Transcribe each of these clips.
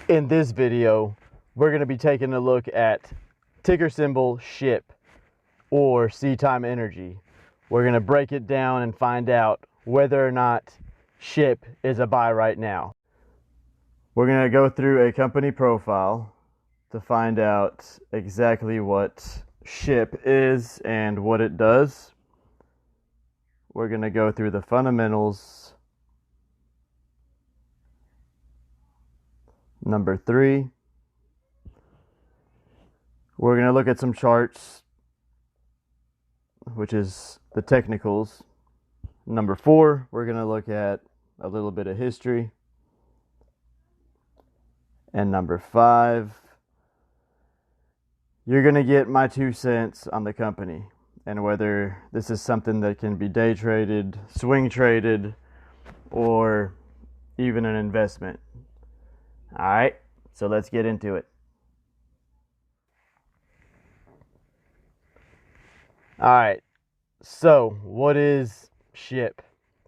In this video, we're going to be taking a look at ticker symbol SHIP, or SeaEnergy. We're going to break it down and find out whether or not SHIP is a buy right now. We're going to go through a company profile to find out exactly what SHIP is and what it does. We're going to go through the fundamentals. Number 3, we're going to look at some charts, which is the technicals. Number 4, we're going to look at a little bit of history. And number 5, you're going to get my 2 cents on the company and whether this is something that can be day traded, swing traded, or even an investment. All right, so let's get into it. All right, so what is SHIP?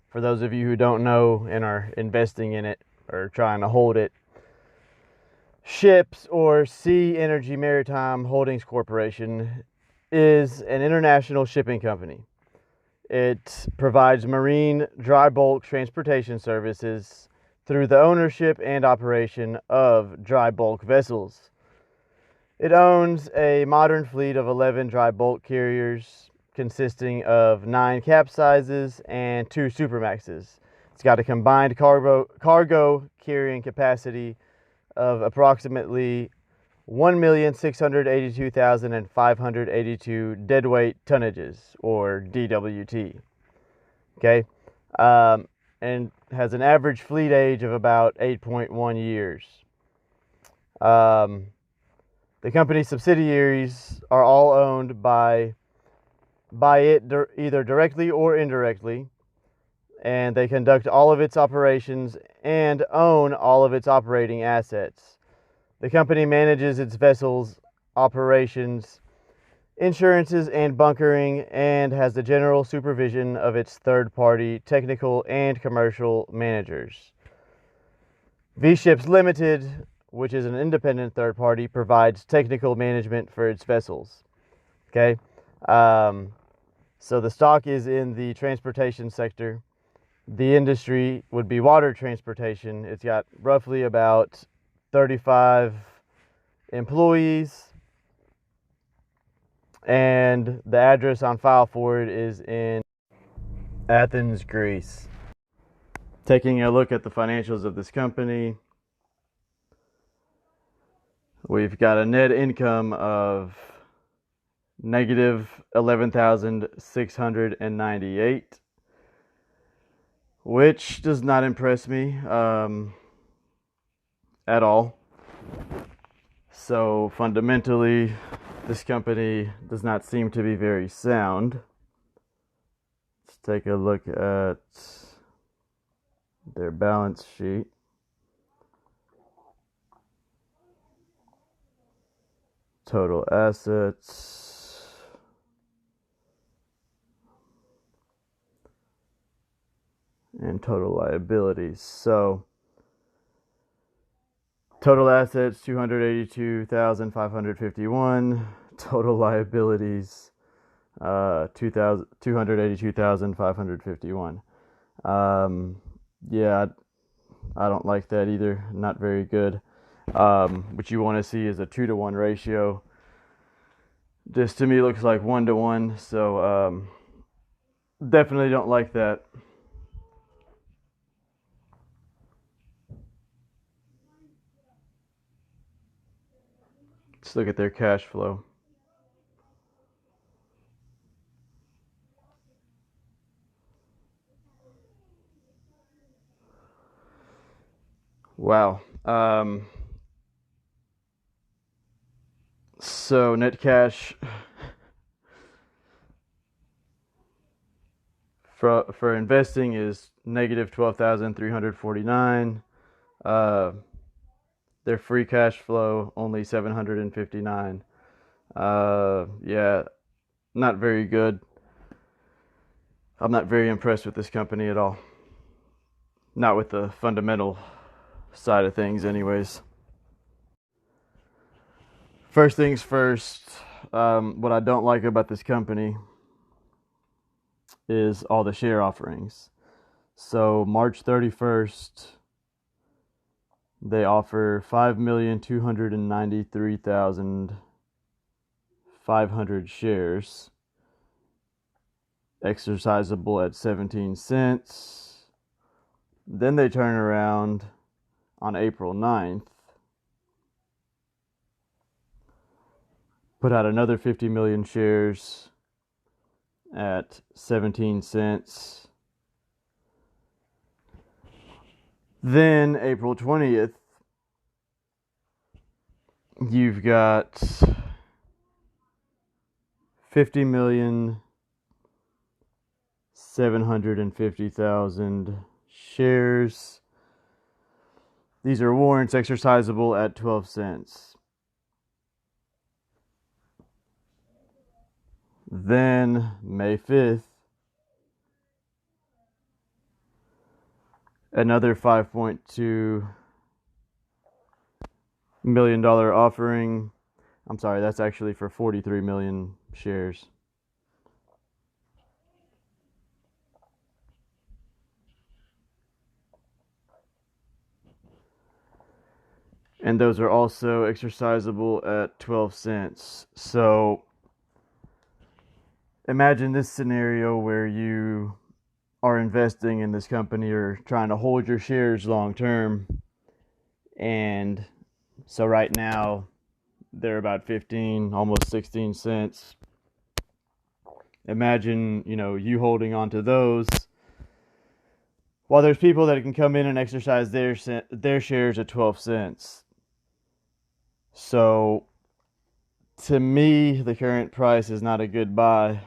For those of you who don't know and are investing in it or trying to hold it, SHIPS, or SeaEnergy Maritime Holdings Corporation, is an international shipping company. It provides marine dry bulk transportation services through the ownership and operation of dry bulk vessels. It owns a modern fleet of 11 dry bulk carriers consisting of 9 capsizes and 2 supermaxes. It's got a combined cargo carrying capacity of approximately 1,682,582 deadweight tonnages, or DWT. Okay, and has an average fleet age of about 8.1 years. The company's subsidiaries are all owned by it either directly or indirectly, and they conduct all of its operations and own all of its operating assets. The company manages its vessels' operations, insurances, and bunkering, and has the general supervision of its third-party technical and commercial managers. V-Ships Limited, which is an independent third party, provides technical management for its vessels. Okay, so the stock is in the transportation sector. The industry would be water transportation. It's got roughly about 35 employees, and the address on file for it is in Athens, Greece. Taking a look at the financials of this company, we've got a net income of negative 11,698, which does not impress me at all. So fundamentally, this company does not seem to be very sound. Let's take a look at their balance sheet. Total assets. And total liabilities. So total assets 282,551. Total liabilities 282,551. Yeah, I don't like that either. Not very good. What you want to see is a 2-to-1 ratio. This to me looks like 1-to-1, so definitely don't like that. Let's look at their cash flow. Wow. So net cash for investing is negative 12,349. Their free cash flow only 759. Yeah, not very good. I'm not very impressed with this company at all. Not with the fundamental side of things anyways. First things first, what I don't like about this company is all the share offerings. So March 31st, they offer 5,293,500 shares, exercisable at 17 cents. Then they turn around on April 9th, put out another 50 million shares at 17 cents. Then April 20th, you've got 50,750,000 shares. These are warrants exercisable at 12 cents. Then May 5th, another $5.2 million offering. I'm sorry, that's actually for 43 million shares. And those are also exercisable at 12 cents. So imagine this scenario where you are investing in this company or trying to hold your shares long term. And so right now they're about 15, almost 16 cents. Imagine, you holding on to those while there's people that can come in and exercise their shares at 12 cents. So to me, the current price is not a good buy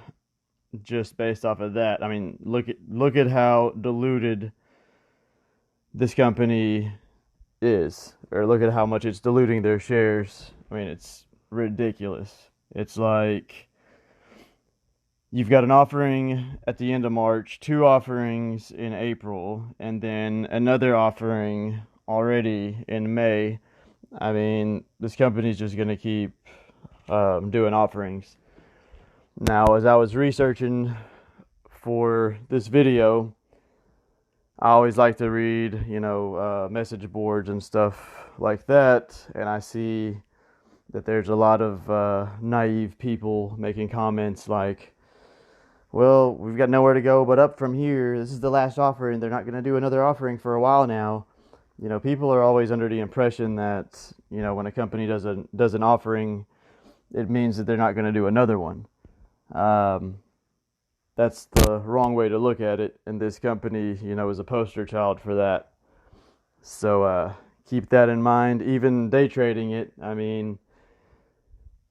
just based off of that. I mean, look at how diluted this company is, or look at how much it's diluting their shares. I mean, it's ridiculous. It's like you've got an offering at the end of March, 2 offerings in April, and then another offering already in May. I mean, this company's just going to keep doing offerings. Now, as I was researching for this video, I always like to read, message boards and stuff like that, and I see that there's a lot of naive people making comments like, well, we've got nowhere to go but up from here. This is the last offering. They're not going to do another offering for a while now. People are always under the impression that, when a company does an offering, it means that they're not going to do another one. That's the wrong way to look at it, and this company, is a poster child for that. So keep that in mind. Even day trading it, I mean,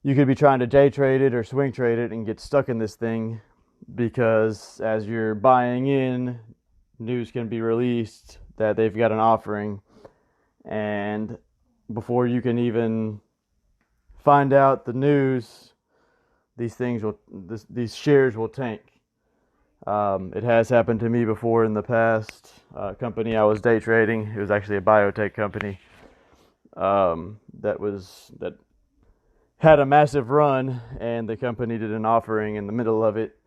you could be trying to day trade it or swing trade it and get stuck in this thing, because as you're buying in, news can be released that they've got an offering, and before you can even find out the news, these shares will tank. It has happened to me before in the past. Company I was day trading, it was actually a biotech company that had a massive run, and the company did an offering in the middle of it,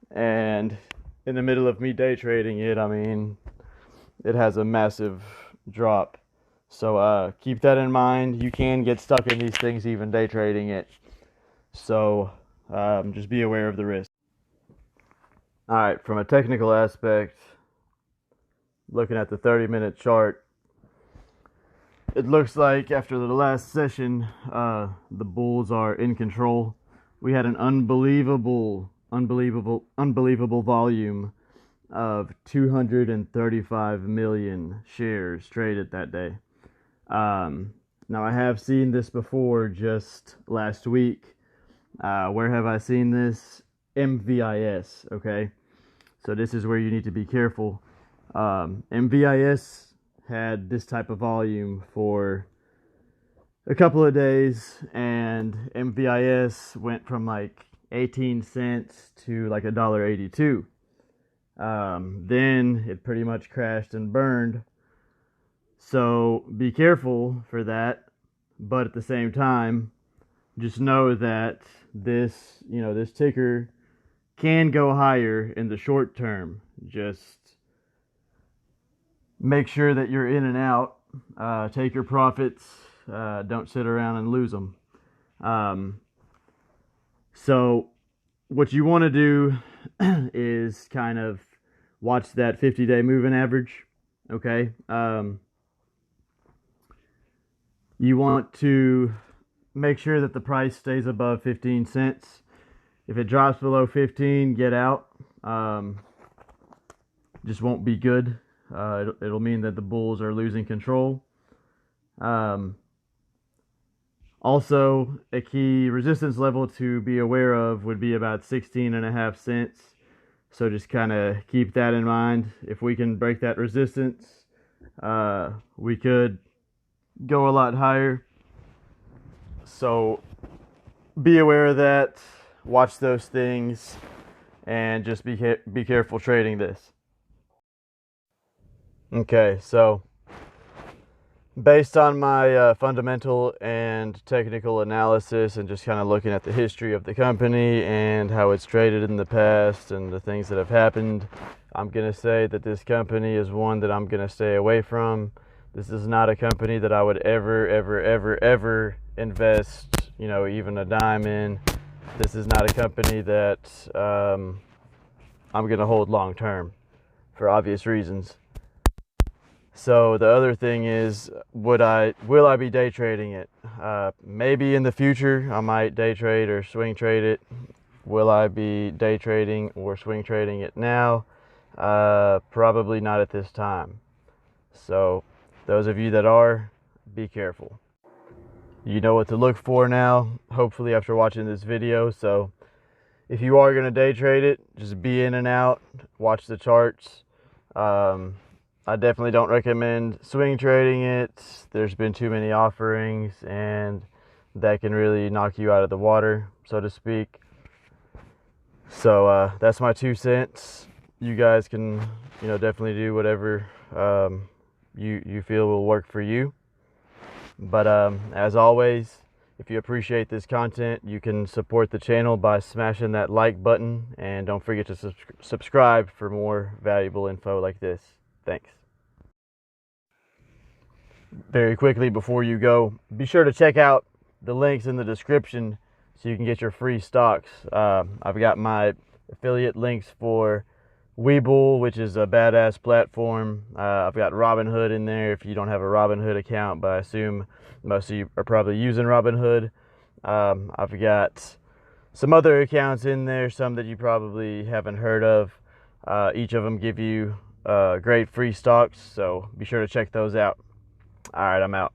and in the middle of me day trading it, I mean, it has a massive drop. So keep that in mind. You can get stuck in these things even day trading it. So just be aware of the risk. All right, from a technical aspect, looking at the 30-minute chart, it looks like after the last session, the bulls are in control. We had an unbelievable volume of 235 million shares traded that day. Now, I have seen this before just last week. Where have I seen this? MVIS, okay? So this is where you need to be careful. MVIS had this type of volume for a couple of days, and MVIS went from like 18 cents to like $1.82. Then it pretty much crashed and burned. So be careful for that, but at the same time, just know that this, this ticker can go higher in the short term. Just make sure that you're in and out. Take your profits. Don't sit around and lose them. So what you want to do is kind of watch that 50-day moving average. Okay. You want to make sure that the price stays above 15 cents. If it drops below 15, get out. Just won't be good. It'll mean that the bulls are losing control. Also, a key resistance level to be aware of would be about 16.5 cents. So just kind of keep that in mind. If we can break that resistance, we could go a lot higher. So be aware of that. Watch those things, and just be careful trading this. Okay, so based on my fundamental and technical analysis and just kind of looking at the history of the company and how it's traded in the past and the things that have happened, I'm going to say that this company is one that I'm going to stay away from. This is not a company that I would ever invest, even a dime in. This is not a company that I'm going to hold long term for obvious reasons. So the other thing is, will I be day trading it? Maybe in the future I might day trade or swing trade it. Will I be day trading or swing trading it now? Probably not at this time. So those of you that are, be careful. You know what to look for now, hopefully after watching this video. So if you are going to day trade it, just be in and out, watch the charts. I definitely don't recommend swing trading it. There's been too many offerings, and that can really knock you out of the water, so to speak. So that's my 2 cents. You guys can, definitely do whatever you feel will work for you. But as always, if you appreciate this content, you can support the channel by smashing that like button, and don't forget to subscribe for more valuable info like this. Thanks. Very quickly before you go, be sure to check out the links in the description so you can get your free stocks. I've got my affiliate links for Webull, which is a badass platform. I've got Robinhood in there if you don't have a Robinhood account, but I assume most of you are probably using Robinhood. I've got some other accounts in there, some that you probably haven't heard of. Each of them give you great free stocks, so be sure to check those out. All right, I'm out.